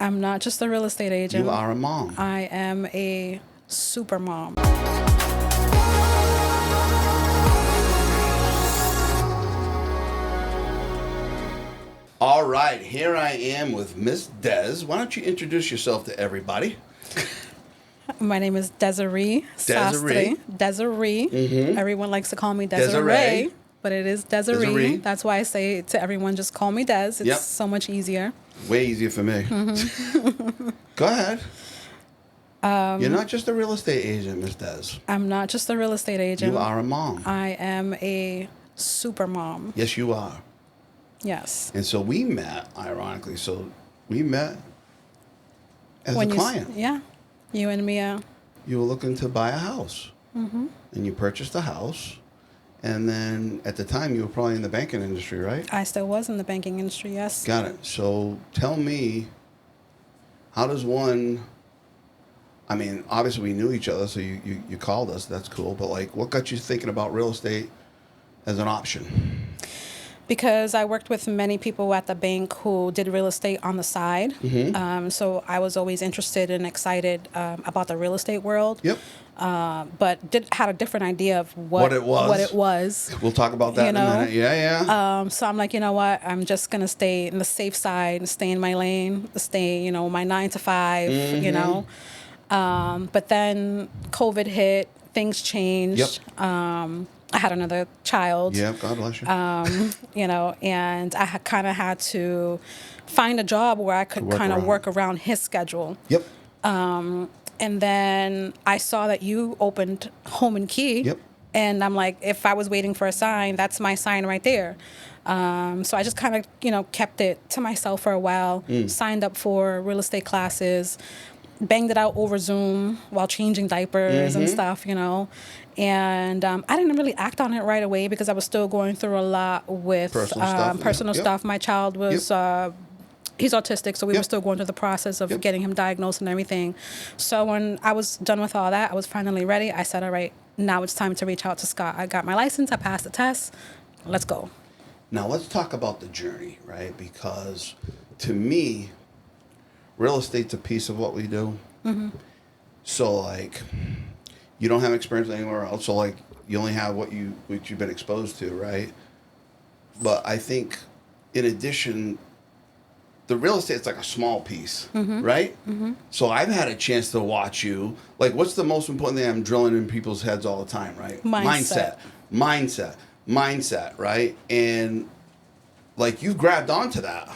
I'm not just a real estate agent. You are a mom. I am a super mom. All right, here I am with Miss Des. Why don't you introduce yourself to everybody? My name is Desiree Sastre. Desiree. Everyone likes to call me Desiree, but it is Desiree. That's why I say to everyone, just call me Des. It's so much easier. Way easier for me. Go ahead. You're not just a real estate agent, Miss Des. I'm not just a real estate agent. You are a mom. I am a super mom. Yes, you are. Yes. And so we met, ironically. So we met as a client. Yeah. You and Mia. You were looking to buy a house. And you purchased a house. And then at the time, you were probably in the banking industry, right? I still was in the banking industry, yes. Got it. So tell me, how does one... I mean, obviously we knew each other, so you called us. That's cool. But, like, what got you thinking about real estate as an option? Because I worked with many people at the bank who did real estate on the side. So I was always interested and excited about the real estate world. Yep. But had a different idea of what it was. We'll talk about that in a minute. Yeah. So I'm like, you know what? I'm just going to stay in the safe side and stay in my lane, stay, my 9 to 5, But then COVID hit, things changed. Yep. I had another child. Yeah, God bless you. And I kind of had to find a job where I could kind of work around his schedule. Yep. And then I saw that you opened Home and Key. Yep. And I'm like, if I was waiting for a sign, that's my sign right there. So I just kind of, kept it to myself for a while, signed up for real estate classes, banged it out over Zoom while changing diapers and stuff, And I didn't really act on it right away because I was still going through a lot with personal stuff. My child was, he's autistic, so we were still going through the process of getting him diagnosed and everything. So when I was done with all that, I was finally ready. I said, all right, now it's time to reach out to Scott. I got my license. I passed the test. Let's go. Now let's talk about the journey, right? Because to me, real estate's a piece of what we do. So, like, you don't have experience anywhere else. So, like, you only have what you've been exposed to, right? But I think, in addition, the real estate's like a small piece, right? So I've had a chance to watch you. Like, what's the most important thing I'm drilling in people's heads all the time, right? Mindset, right? And, like, you've grabbed onto that.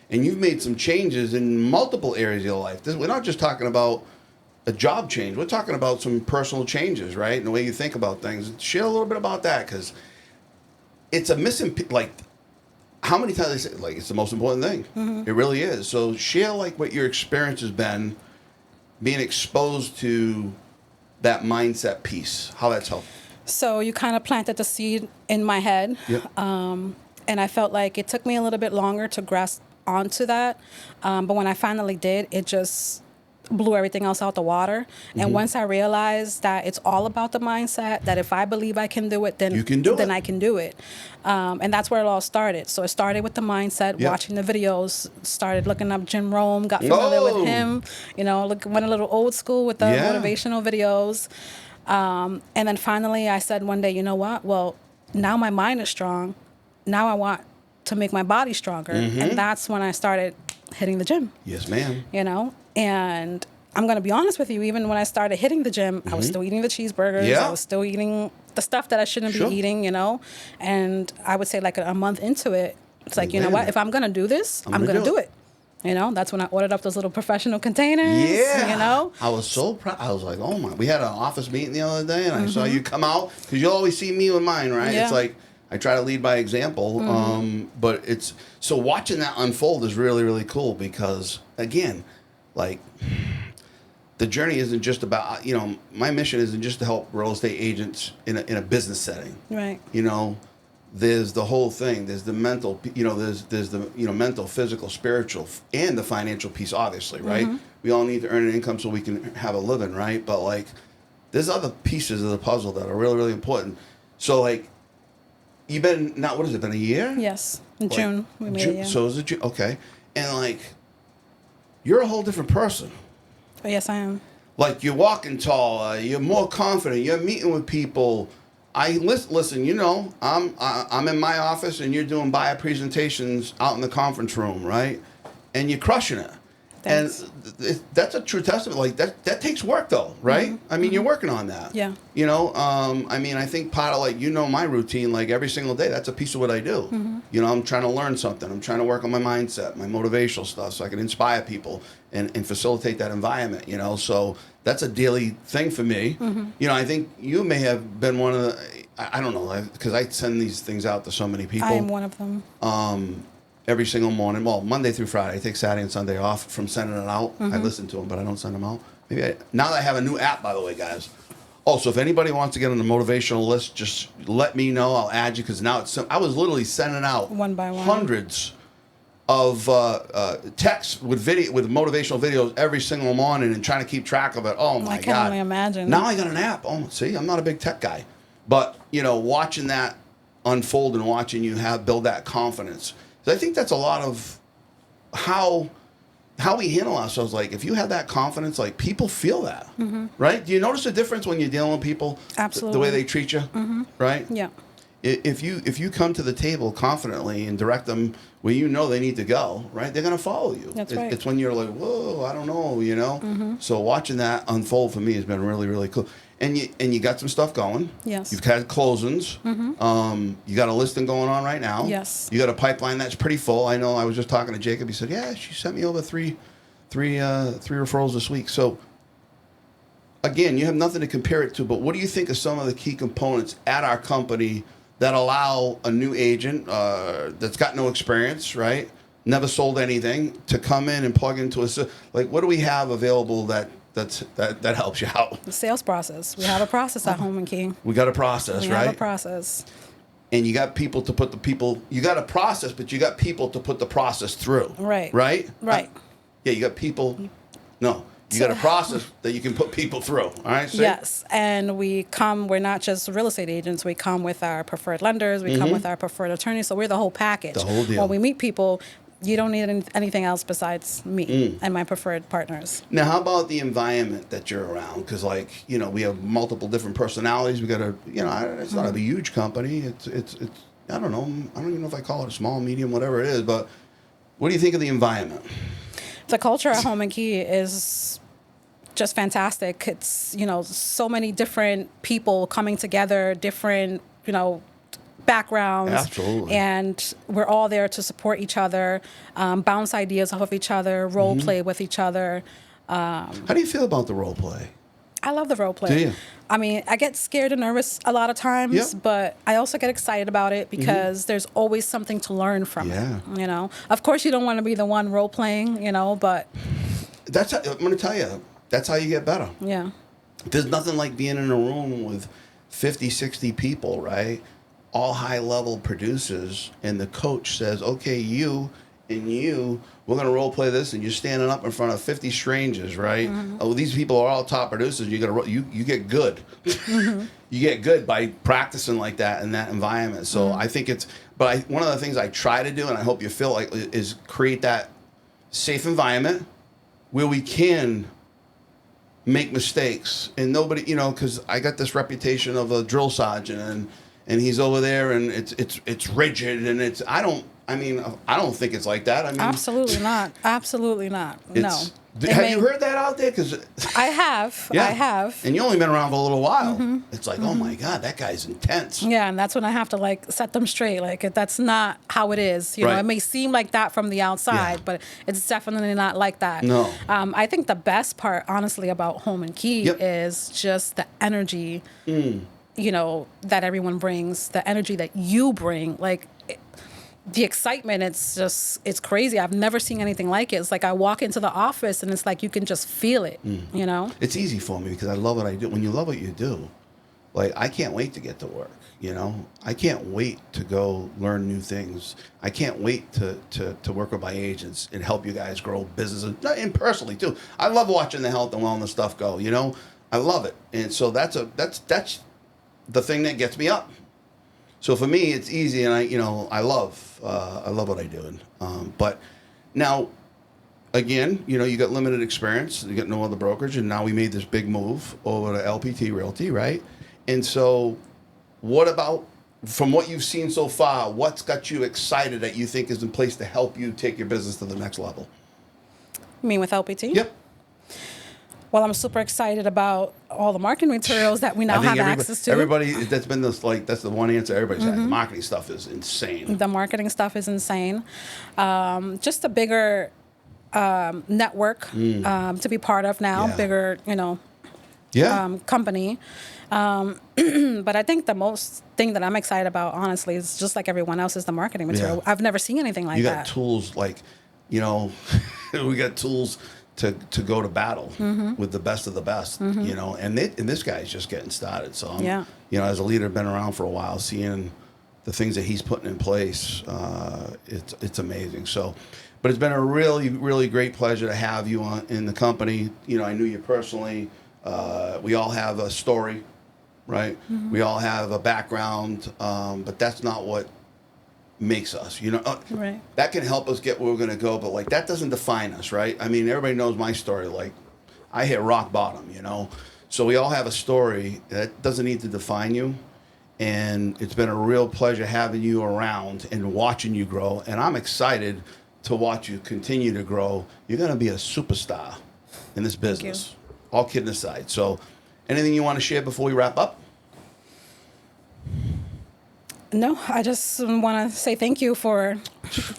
And you've made some changes in multiple areas of your life. We're not just talking about a job change. We're talking about some personal changes, right? And the way you think about things. Share a little bit about that, because it's a missing, like, how many times they say, like, it's the most important thing. It really is. So share, like, what your experience has been being exposed to that mindset piece, how that's helped. So you kind of planted the seed in my head. Yep. And I felt like it took me a little bit longer to grasp onto that. But when I finally did, it just blew everything else out the water. And once I realized that it's all about the mindset, that if I believe I can do it, then you can do then I can do it. And that's where it all started. So it started with the mindset, watching the videos, started looking up Jim Rome, got familiar with him, went a little old school with the motivational videos. And then finally I said one day, you know what? Well, now my mind is strong. Now I want to make my body stronger. And that's when I started hitting the gym. Yes, ma'am. And I'm going to be honest with you, even when I started hitting the gym, I was still eating the cheeseburgers. I was still eating the stuff that I shouldn't be eating, And I would say like a month into it, it's like, you know what? If I'm going to do this, I'm going to do it. That's when I ordered up those little professional containers. Yeah. I was so proud. I was like, oh my. We had an office meeting the other day, and I saw you come out, because you'll always see me with mine, right? Yeah. It's like, I try to lead by example, but it's so watching that unfold is really, really cool, because again, like, the journey isn't just about, my mission isn't just to help real estate agents in a business setting. Right. There's the whole thing. There's the mental, there's the, mental, physical, spiritual, and the financial piece, obviously, right? We all need to earn an income so we can have a living, right? But, like, there's other pieces of the puzzle that are really, really important. So, like, you've been, now, what has it been, a year? Yes. In June. We made June, a year. So is it June? Okay. And, like, you're a whole different person. Oh, yes, I am. Like you're walking taller, you're more confident, you're meeting with people. Listen. You know, I'm in my office and you're doing buyer presentations out in the conference room, right? And you're crushing it. Thanks. And that's a true testament. Like that takes work, though, right? Mm-hmm. I mean, you're working on that. Yeah. You know, I mean, I think part of like my routine, like every single day. That's a piece of what I do. Mm-hmm. You know, I'm trying to learn something. I'm trying to work on my mindset, my motivational stuff, so I can inspire people and facilitate that environment. You know, so that's a daily thing for me. Mm-hmm. You know, I think you may have been one of the. I don't know, because I send these things out to so many people. I am one of them. Every single morning. Well, Monday through Friday. I take Saturday and Sunday off from sending it out. I listen to them, but I don't send them out. Now that I have a new app, by the way, guys. Also, if anybody wants to get on the motivational list, just let me know. I'll add you because now I was literally sending out One by one. hundreds of texts with motivational videos every single morning and trying to keep track of it. Oh my I can God! only imagine. Now I got an app. Oh, see, I'm not a big tech guy, but you know, watching that unfold and watching you build that confidence. I think that's a lot of how we handle ourselves. Like if you have that confidence, like people feel that, right? Do you notice a difference when you're dealing with people? Absolutely. The way they treat you, right? Yeah. If you come to the table confidently and direct them where you know they need to go, right? They're gonna follow you. That's right. It's when you're like, whoa, I don't know, you know. So watching that unfold for me has been really, really cool. And you got some stuff going. Yes. You've had closings. You got a listing going on right now. Yes. You got a pipeline that's pretty full. I know. I was just talking to Jacob. He said, "Yeah, she sent me over three referrals this week." So again, you have nothing to compare it to. But what do you think are some of the key components at our company that allow a new agent that's got no experience, right, never sold anything, to come in and plug into like what do we have available that helps you out? The sales process. We have a process at Home and Key. We got a process, We right? have a process. And you got people to put you got a process, but you got people to put the process through. Right. Right? Right. Yeah, you got people. No, you got a process that you can put people through. All right? See? Yes, and we're not just real estate agents. We come with our preferred lenders. We come with our preferred attorneys. So we're the whole package. The whole deal. When we meet people, you don't need anything else besides me and my preferred partners. Now, how about the environment that you're around? Because, like, you know, we have multiple different personalities. We got it's not a huge company. It's I don't know. I don't even know if I call it a small, medium, whatever it is. But what do you think of the environment? The culture at Home and Key is just fantastic. It's, so many different people coming together, different, backgrounds. Absolutely. And we're all there to support each other, bounce ideas off of each other, role play with each other. How do you feel about the role play? I love the role play. Do you? I mean, I get scared and nervous a lot of times, Yep. but I also get excited about it because there's always something to learn from Yeah. it. Of course, you don't want to be the one role playing, but I'm going to tell you, that's how you get better. yeah. There's nothing like being in a room with 50, 60 people, right? All high-level producers, and the coach says, okay, you and you, we're going to role play this, and you're standing up in front of 50 strangers, right? Oh, these people are all top producers. You get good. You get good by practicing like that in that environment. So I think one of the things I try to do, and I hope you feel like, is create that safe environment where we can make mistakes, and nobody, because I got this reputation of a drill sergeant, and he's over there, and it's rigid, and I don't think it's like that. I mean, Absolutely not. Absolutely not. No. Have you heard that out there? Because I have. yeah, I have. and you only been around for a little while. It's like, oh my God, that guy's intense. Yeah, and that's when I have to set them straight. That's not how it is. Right. It may seem like that from the outside, Yeah. but it's definitely not like that. No. I think the best part, honestly, about Home and Key Yep. is just the energy, that everyone brings, the energy that you bring. The excitement, it's crazy. I've never seen anything like it. It's like I walk into the office and it's like you can just feel it, It's easy for me because I love what I do. When you love what you do, I can't wait to get to work, I can't wait to go learn new things. I can't wait to work with my agents and help you guys grow businesses, and personally too. I love watching the health and wellness stuff go, I love it. And so that's the thing that gets me up. So for me, it's easy, and I love what I do. But now, again, you know, you got limited experience, you got no other brokerage, and now we made this big move over to LPT Realty, right? And so, what about, from what you've seen so far, what's got you excited that you think is in place to help you take your business to the next level? You mean with LPT? Yep. Well, I'm super excited about all the marketing materials that we now have access to. Everybody, that's been this, like, that's the one answer everybody's had. The marketing stuff is insane. The marketing stuff is insane. Just a bigger network to be part of now, Yeah. bigger, Yeah. company. But I think the most thing that I'm excited about, honestly, is just like everyone else, is the marketing material. Yeah. I've never seen anything like You got that. tools like, we got tools to go to battle with the best of the best, and this guy's just getting started. So I'm, Yeah. As a leader, been around for a while, seeing the things that he's putting in place, it's amazing. So, but it's been a really, really great pleasure to have you in the company. I knew you personally. We all have a story, right? We all have a background, but that's not what makes us, Right. That can help us get where we're going to go, but like that doesn't define us, right? I mean, everybody knows my story. Like, I hit rock bottom, so we all have a story that doesn't need to define you. And it's been a real pleasure having you around and watching you grow, and I'm excited to watch you continue to grow. You're going to be a superstar in this business, all kidding aside. So anything you want to share before we wrap up? No, I just want to say thank you for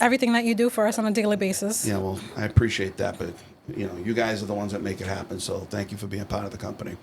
everything that you do for us on a daily basis. Yeah, well, I appreciate that, but you guys are the ones that make it happen. So thank you for being part of the company.